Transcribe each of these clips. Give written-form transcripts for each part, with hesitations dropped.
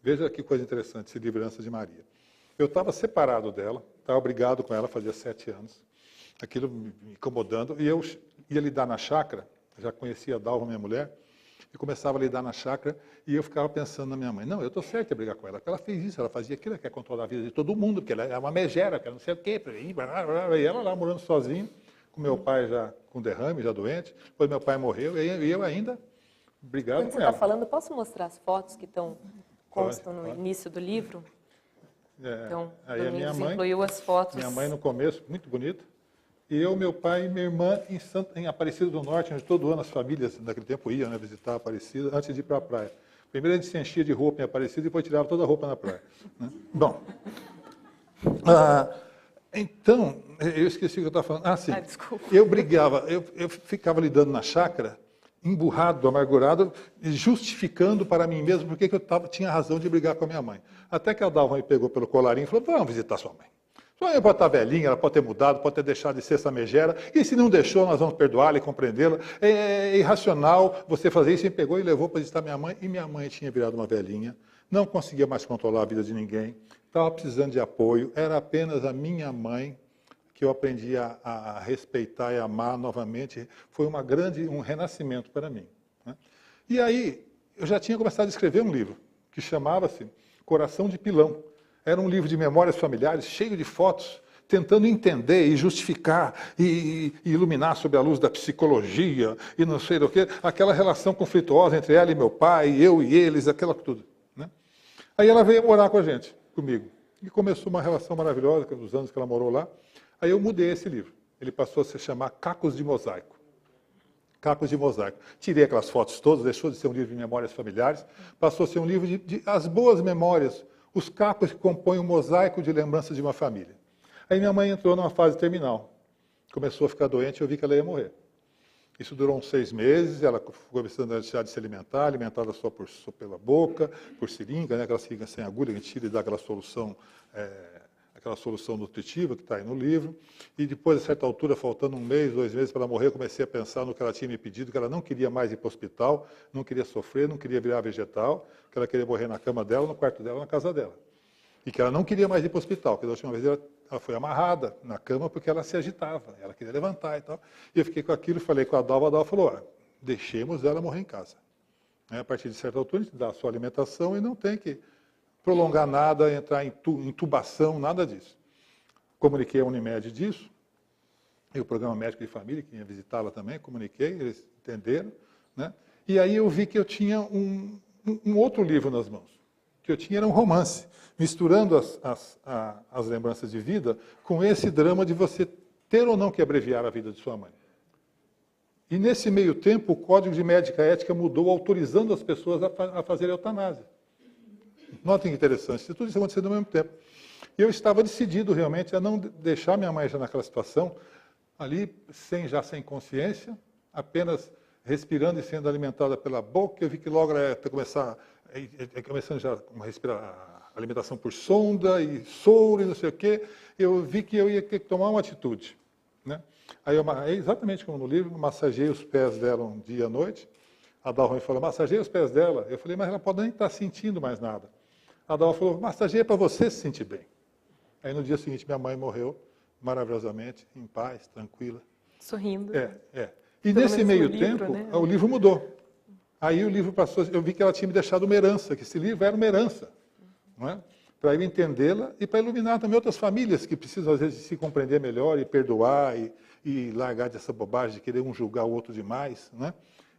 Veja que coisa interessante, esse livro Herança de Maria. Eu estava separado dela, estava brigado com ela, fazia 7 anos, aquilo me incomodando, e eu ia lidar na chácara, já conhecia a Dalva, minha mulher, e começava a lidar na chácara, e eu ficava pensando na minha mãe, não, eu estou certo em brigar com ela, porque ela fez isso, ela fazia aquilo, ela quer controlar a vida de todo mundo, porque ela é uma megera, quer não sei o quê, e ela lá morando sozinha, com meu pai já com derrame, já doente, depois meu pai morreu, e eu ainda brigado Quando com você ela. está falando, posso mostrar as fotos que constam no Pode. início do livro? Então, Aí a minha Domingos mãe, incluiu as fotos. minha mãe no começo, muito bonita, e eu, meu pai e minha irmã em Aparecida do Norte, onde todo ano as famílias naquele tempo iam, né, visitar Aparecida, antes de ir para a praia. Primeiro a gente se enchia de roupa em Aparecida e depois tirava toda a roupa na praia. Né? Bom, então, eu esqueci o que eu estava falando. Sim, desculpa. eu brigava, eu ficava lidando na chácara, emburrado, amargurado, justificando para mim mesmo porque que eu tinha razão de brigar com a minha mãe. Até que a Dalva me pegou pelo colarinho e falou, vamos visitar sua mãe. Sua mãe pode estar velhinha, ela pode ter mudado, pode ter deixado de ser essa megera, e se não deixou, nós vamos perdoá-la e compreendê-la. É irracional você fazer isso. E me pegou e levou para visitar minha mãe, e minha mãe tinha virado uma velhinha, não conseguia mais controlar a vida de ninguém, estava precisando de apoio, era apenas a minha mãe que eu aprendi a respeitar e amar novamente. Foi um renascimento para mim. Né? E aí, eu já tinha começado a escrever um livro, que chamava-se Coração de Pilão. Era um livro de memórias familiares, cheio de fotos, tentando entender e justificar e iluminar sob a luz da psicologia e não sei o quê, aquela relação conflituosa entre ela e meu pai, eu e eles, aquela tudo. Né? Aí ela veio morar com a gente, comigo, e começou uma relação maravilhosa, nos anos que ela morou lá. Aí eu mudei esse livro. Ele passou a se chamar Cacos de Mosaico. Cacos de Mosaico. Tirei aquelas fotos todas, deixou de ser um livro de memórias familiares, passou a ser um livro de as boas memórias, os cacos que compõem o mosaico de lembranças de uma família. Aí minha mãe entrou numa fase terminal. Começou a ficar doente e eu vi que ela ia morrer. Isso durou uns 6 meses, ela começando a deixar de se alimentar, alimentada só pela boca, por seringa, né, aquela seringa sem agulha, que a gente tira e dá aquela solução nutritiva que está aí no livro. E depois, a certa altura, faltando 1 mês, 2 meses para ela morrer, eu comecei a pensar no que ela tinha me pedido, que ela não queria mais ir para o hospital, não queria sofrer, não queria virar vegetal, que ela queria morrer na cama dela, no quarto dela, na casa dela. E que ela não queria mais ir para o hospital, que da última vez ela foi amarrada na cama porque ela se agitava, ela queria levantar e tal. E eu fiquei com aquilo, falei com a Dalva falou, deixemos ela morrer em casa. A partir de certa altura, a gente dá a sua alimentação e não tem que prolongar nada, entrar em intubação, nada disso. Comuniquei a Unimed disso, e o programa médico de família, que ia visitá-la também, comuniquei, eles entenderam. Né? E aí eu vi que eu tinha um outro livro nas mãos. O que eu tinha era um romance, misturando as lembranças de vida com esse drama de você ter ou não que abreviar a vida de sua mãe. E nesse meio tempo, o Código de Médica Ética mudou, autorizando as pessoas a fazer eutanásia. Notem que interessante, tudo isso acontecendo ao mesmo tempo. E eu estava decidido realmente a não deixar minha mãe já naquela situação, ali já sem consciência, apenas respirando e sendo alimentada pela boca. Eu vi que logo ela ia começando já a alimentação por sonda e soro e não sei o quê. Eu vi que eu ia ter que tomar uma atitude. Né? Aí exatamente como no livro, massageei os pés dela um dia à noite. A Dalva me falou, massageei os pés dela. Eu falei, mas ela pode nem estar sentindo mais nada. A Dalva falou, massageia para você se sentir bem. Aí no dia seguinte minha mãe morreu, maravilhosamente, em paz, tranquila. Sorrindo. E nesse meio tempo, né? O livro mudou. Aí o livro passou, eu vi que ela tinha me deixado uma herança, que esse livro era uma herança. Não é? Para eu entendê-la e para iluminar também outras famílias que precisam, às vezes, se compreender melhor e perdoar e largar dessa bobagem de querer um julgar o outro demais. Não é?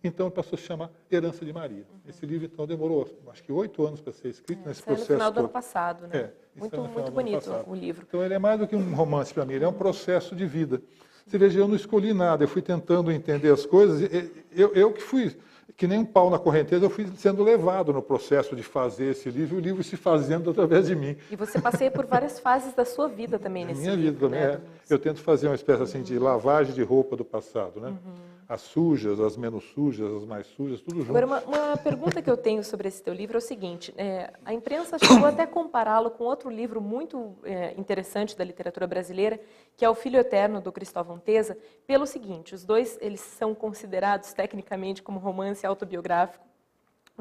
Então, passou a se chamar Herança de Maria. Esse livro, então, demorou, acho que 8 anos para ser escrito nesse processo todo. No final do ano passado, né? Muito bonito o livro. Então, ele é mais do que um romance para mim, ele é um processo de vida. Você veja, eu não escolhi nada, eu fui tentando entender as coisas, eu que fui, que nem um pau na correnteza, eu fui sendo levado no processo de fazer esse livro, e o livro se fazendo através de mim. E você passeia por várias fases da sua vida também nesse livro. Minha vida também, né? Eu tento fazer uma espécie assim de lavagem de roupa do passado, né? As sujas, as menos sujas, as mais sujas, tudo junto. Agora, uma pergunta que eu tenho sobre esse teu livro é o seguinte, a imprensa chegou até a compará-lo com outro livro muito interessante da literatura brasileira, que é O Filho Eterno, do Cristóvão Teza, pelo seguinte, os dois eles são considerados tecnicamente como romance autobiográfico.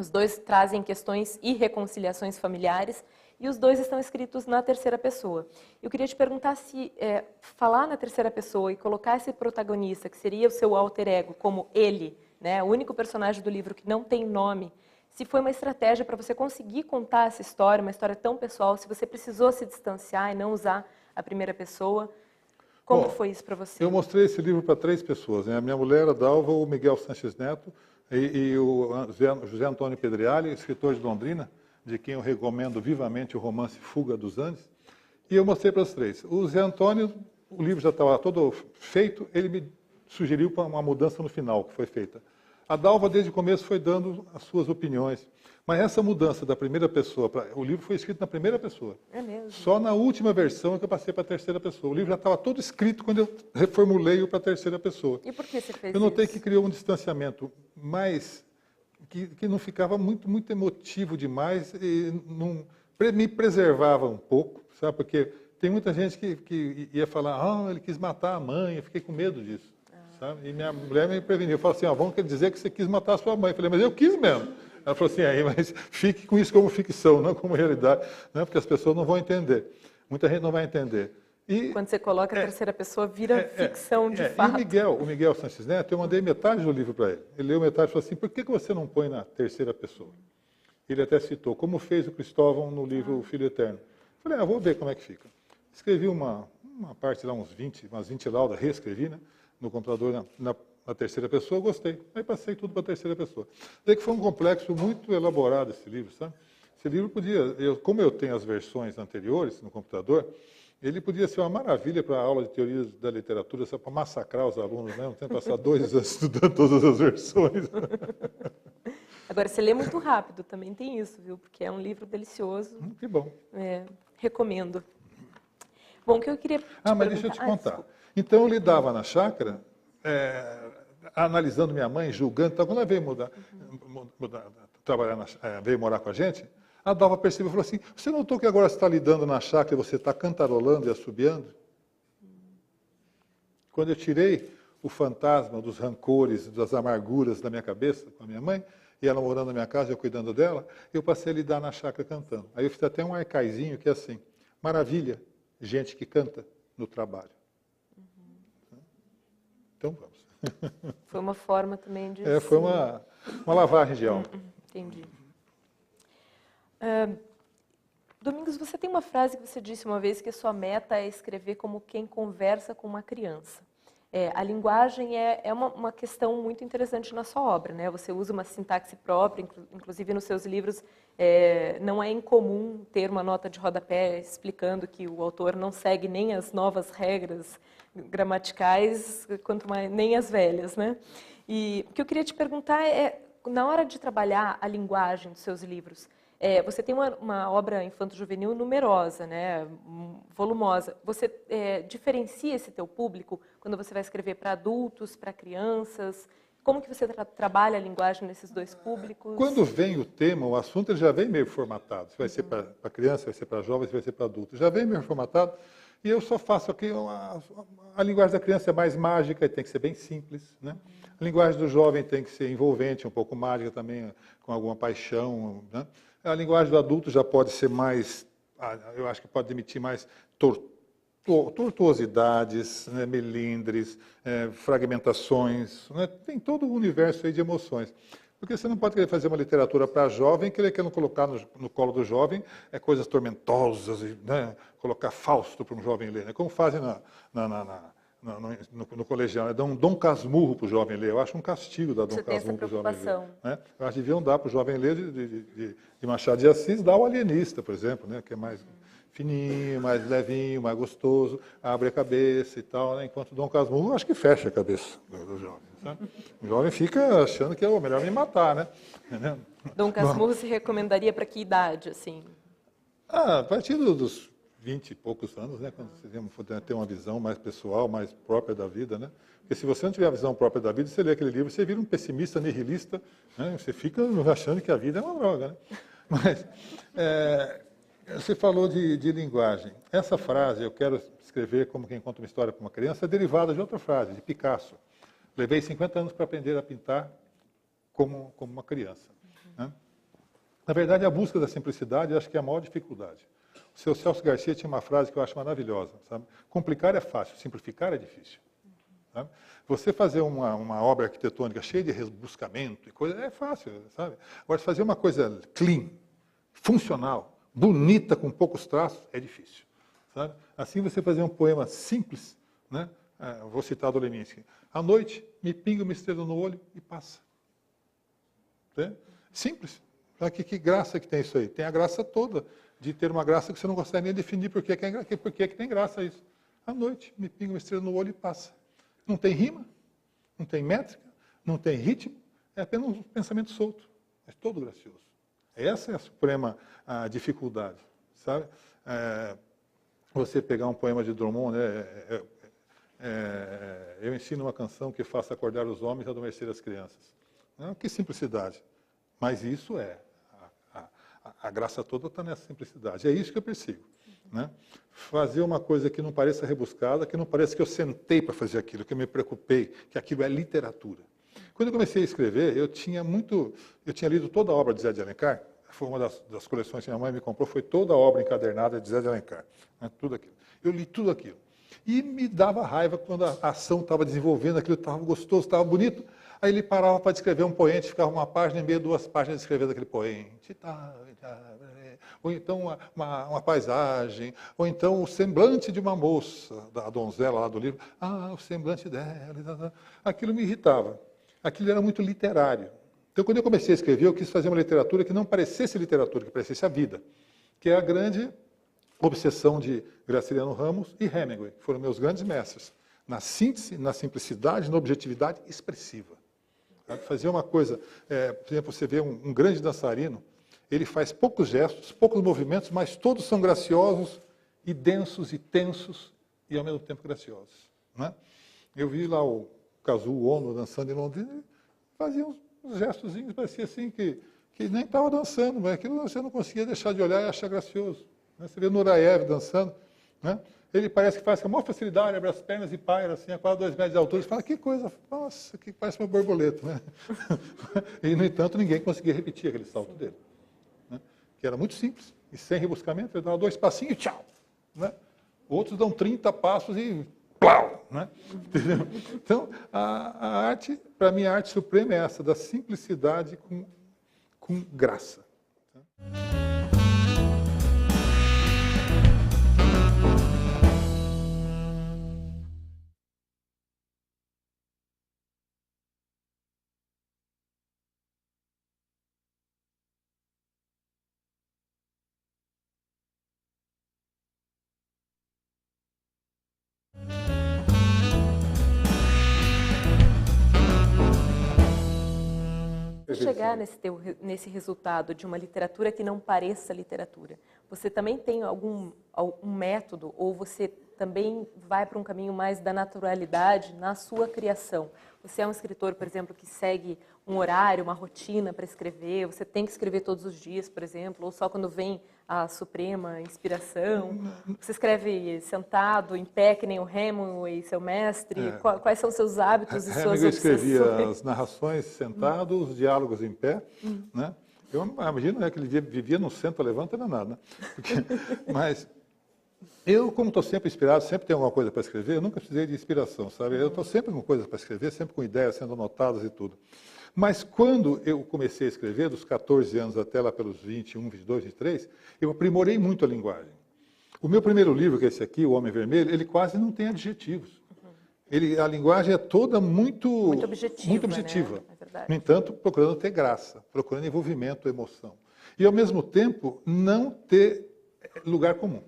Os dois trazem questões e reconciliações familiares e os dois estão escritos na terceira pessoa. Eu queria te perguntar se falar na terceira pessoa e colocar esse protagonista, que seria o seu alter ego, como ele, né, o único personagem do livro que não tem nome, se foi uma estratégia para você conseguir contar essa história, uma história tão pessoal, se você precisou se distanciar e não usar a primeira pessoa. Como foi isso para você? Eu mostrei esse livro para 3 pessoas, né? A minha mulher, a Dalva, o Miguel Sanches Neto e o José Antônio Pedreali, escritor de Londrina, de quem eu recomendo vivamente o romance Fuga dos Andes. E eu mostrei para os 3. O Zé Antônio, o livro já estava todo feito, ele me sugeriu uma mudança no final que foi feita. A Dalva, desde o começo, foi dando as suas opiniões. Mas essa mudança da primeira pessoa, o livro foi escrito na primeira pessoa. É mesmo? Só na última versão é que eu passei para a terceira pessoa. O livro já estava todo escrito quando eu reformulei-o para a terceira pessoa. E por que você fez isso? Eu notei que criou um distanciamento mais que não ficava muito emotivo demais e me preservava um pouco, sabe? Porque tem muita gente que ia falar, ele quis matar a mãe, eu fiquei com medo disso, sabe? E minha mulher me preveniu, falou assim, vamos dizer que você quis matar a sua mãe. Eu falei, mas eu quis mesmo. Ela falou assim, mas fique com isso como ficção, não como realidade, né? Porque as pessoas não vão entender. Muita gente não vai entender. E, quando você coloca a terceira pessoa, vira ficção de fato. E o Miguel Sanches Neto, eu mandei metade do livro para ele. Ele leu metade e falou assim, por que você não põe na terceira pessoa? Ele até citou, como fez o Cristóvão no livro O Filho Eterno. Eu falei, vou ver como é que fica. Escrevi uma parte lá, umas 20 laudas, reescrevi, né, no computador na terceira pessoa, gostei. Aí passei tudo para a terceira pessoa. Daí que foi um complexo muito elaborado esse livro, sabe? Esse livro podia, como eu tenho as versões anteriores no computador, ele podia ser uma maravilha para a aula de teoria da literatura, só para massacrar os alunos, né? Não tem que passar 2 anos estudando todas as versões. Agora, você lê muito rápido, também tem isso, viu? Porque é um livro delicioso. Que bom. Recomendo. Bom, o que eu queria te mas deixa eu te contar. Então, eu lidava na chácara, analisando minha mãe, julgando. Então, quando ela veio trabalhar, veio morar com a gente, a Dalva percebeu e falou assim, você notou que agora você está lidando na chácara e você está cantarolando e assobiando? Quando eu tirei o fantasma dos rancores, das amarguras da minha cabeça com a minha mãe, e ela morando na minha casa, eu cuidando dela, eu passei a lidar na chácara cantando. Aí eu fiz até um arcaizinho que é assim, maravilha, gente que canta no trabalho. Então vamos. Foi uma forma também de... Foi uma lavagem de alma. Entendi. Domingos, você tem uma frase que você disse uma vez que a sua meta é escrever como quem conversa com uma criança. A linguagem é uma questão muito interessante na sua obra, né? Você usa uma sintaxe própria, inclusive nos seus livros não é incomum ter uma nota de rodapé explicando que o autor não segue nem as novas regras gramaticais, quanto mais, nem as velhas, né? E o que eu queria te perguntar na hora de trabalhar a linguagem dos seus livros, você tem uma obra infanto-juvenil numerosa, né, volumosa. Você diferencia esse teu público quando você vai escrever para adultos, para crianças? Como que você trabalha a linguagem nesses dois públicos? Quando vem o tema, o assunto, ele já vem meio formatado. Se vai ser para criança, vai ser para jovem, se vai ser para adulto. Já vem meio formatado. E eu só faço aqui, a linguagem da criança é mais mágica e tem que ser bem simples, né? A linguagem do jovem tem que ser envolvente, um pouco mágica também, com alguma paixão, né? A linguagem do adulto já pode ser mais, eu acho que pode emitir mais tortuosidades, né, melindres, fragmentações, né? Tem todo um universo aí de emoções. Porque você não pode querer fazer uma literatura para jovem, querendo colocar no colo do jovem coisas tormentosas, né? Colocar Fausto para um jovem ler, né? Como fazem no colegial, né? Dão Dom Casmurro para o jovem ler. Eu acho um castigo dar Dom Casmurro para o jovem ler. Né? Eu acho que deviam dar para o jovem ler de Machado de Assis, dar o Alienista, por exemplo, né? Que é mais fininho, mais levinho, mais gostoso, abre a cabeça e tal, né? Enquanto Dom Casmurro, acho que fecha a cabeça do jovem. Sabe? O jovem fica achando que é melhor me matar, né? Dom Casmurro se recomendaria para que idade, assim? A partir dos 20 e poucos anos, né? Quando você for ter uma visão mais pessoal, mais própria da vida, né? Porque se você não tiver a visão própria da vida, você lê aquele livro, você vira um pessimista, nihilista, né? Você fica achando que a vida é uma droga, né? Mas você falou de linguagem. Essa frase, eu quero escrever como quem conta uma história para uma criança, é derivada de outra frase, de Picasso. Levei 50 anos para aprender a pintar como uma criança. Né? Na verdade, a busca da simplicidade, eu acho que é a maior dificuldade. O seu Celso Garcia tinha uma frase que eu acho maravilhosa, sabe? Complicar é fácil, simplificar é difícil. Sabe? Você fazer uma obra arquitetônica cheia de rebuscamento e coisa, é fácil, sabe? Agora, fazer uma coisa clean, funcional, bonita, com poucos traços, é difícil. Sabe? Assim, você fazer um poema simples, né? Vou citar do Leminski. À noite, me pinga uma estrela no olho e passa. Né? Simples. Que graça que tem isso aí? Tem a graça toda de ter uma graça que você não consegue nem definir por que tem graça isso. À noite, me pinga uma estrela no olho e passa. Não tem rima, não tem métrica, não tem ritmo, é apenas um pensamento solto. É todo gracioso. Essa é a suprema dificuldade, sabe? Você pegar um poema de Drummond, né? Eu ensino uma canção que faça acordar os homens e adormecer as crianças. Que simplicidade. Mas isso a graça toda está nessa simplicidade. É isso que eu persigo. Né? Fazer uma coisa que não pareça rebuscada, que não pareça que eu sentei para fazer aquilo, que eu me preocupei, que aquilo é literatura. Quando eu comecei a escrever, eu tinha lido toda a obra de Zé de Alencar. Foi uma das coleções que minha mãe me comprou, foi toda a obra encadernada de Zé de Alencar. Né? Tudo aquilo. Eu li tudo aquilo. E me dava raiva quando a ação estava desenvolvendo, aquilo estava gostoso, estava bonito. Aí ele parava para descrever um poente, ficava uma página e meia, 2 páginas descrevendo aquele poente. Ou então uma paisagem, ou então o semblante de uma moça, da donzela lá do livro. O semblante dela. Aquilo me irritava. Aquilo era muito literário. Então, quando eu comecei a escrever, eu quis fazer uma literatura que não parecesse literatura, que parecesse a vida. Que é a grande obsessão de Graciliano Ramos e Hemingway, que foram meus grandes mestres. Na síntese, na simplicidade, na objetividade expressiva. Fazer uma coisa, por exemplo, você vê um grande dançarino, ele faz poucos gestos, poucos movimentos, mas todos são graciosos e densos e tensos e ao mesmo tempo graciosos. Né? Eu vi lá o Kazuo Ono dançando em Londres, ele fazia uns gestozinhos, parecia assim que nem estava dançando, mas aquilo você não conseguia deixar de olhar e achar gracioso. Né? Você vê Nureyev dançando, né? Ele parece que faz com a maior facilidade, abre as pernas e paira assim, a quase 2 metros de altura. Você fala, que coisa, nossa, que parece uma borboleta. Né? E, no entanto, ninguém conseguia repetir aquele salto dele. Né? Que era muito simples, e sem rebuscamento, ele dava 2 passinhos e tchau. Né? Outros dão 30 passos e plau. Né? Então, a arte, para mim, a arte suprema é essa, da simplicidade com graça. Chegar nesse resultado de uma literatura que não pareça literatura, você também tem algum método ou você também vai para um caminho mais da naturalidade na sua criação? Você é um escritor, por exemplo, que segue um horário, uma rotina para escrever? Você tem que escrever todos os dias, por exemplo, ou só quando vem a suprema inspiração? Você escreve sentado, em pé, que nem o Hemingway, seu mestre? Quais são os seus hábitos e suas obsessões? Hemingway escrevia as narrações sentado, os diálogos em pé. Né? Eu imagino que ele vivia no centro, levanta, não é nada. Né? Mas eu, como estou sempre inspirado, sempre tenho alguma coisa para escrever, eu nunca precisei de inspiração, sabe? Eu estou sempre com coisas para escrever, sempre com ideias sendo anotadas e tudo. Mas quando eu comecei a escrever, dos 14 anos até lá pelos 21, 22, 23, eu aprimorei muito a linguagem. O meu primeiro livro, que é esse aqui, O Homem Vermelho, ele quase não tem adjetivos. A linguagem é toda muito objetiva. Né? É verdade. No entanto, procurando ter graça, procurando envolvimento, emoção. E, ao mesmo tempo, não ter lugar comum.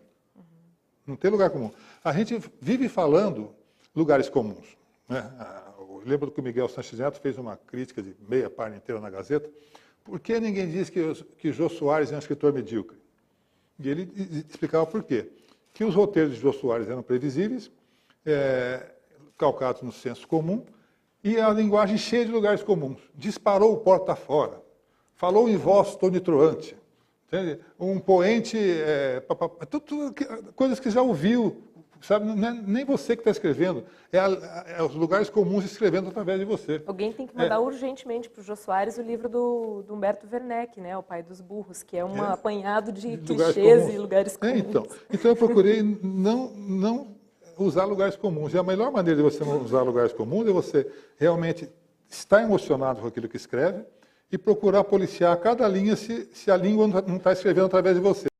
Não ter lugar comum. A gente vive falando lugares comuns. Né? Eu lembro que o Miguel Sanches Neto fez uma crítica de meia página inteira na Gazeta. Por que ninguém diz que Jô Soares é um escritor medíocre? E ele explicava por quê. Que os roteiros de Jô Soares eram previsíveis, calcados no senso comum, e a linguagem cheia de lugares comuns. Disparou o porta fora, falou em voz tonitruante, entende? Um poente, coisas que já ouviu sabe, não é nem você que está escrevendo, é os lugares comuns escrevendo através de você. Alguém tem que mandar urgentemente para o Jô Soares o livro do Humberto Werneck, né, O Pai dos Burros, que é um apanhado de clichês e lugares comuns. Então eu procurei não usar lugares comuns. E a melhor maneira de você não usar lugares comuns é você realmente estar emocionado com aquilo que escreve e procurar policiar cada linha se a língua não está escrevendo através de você.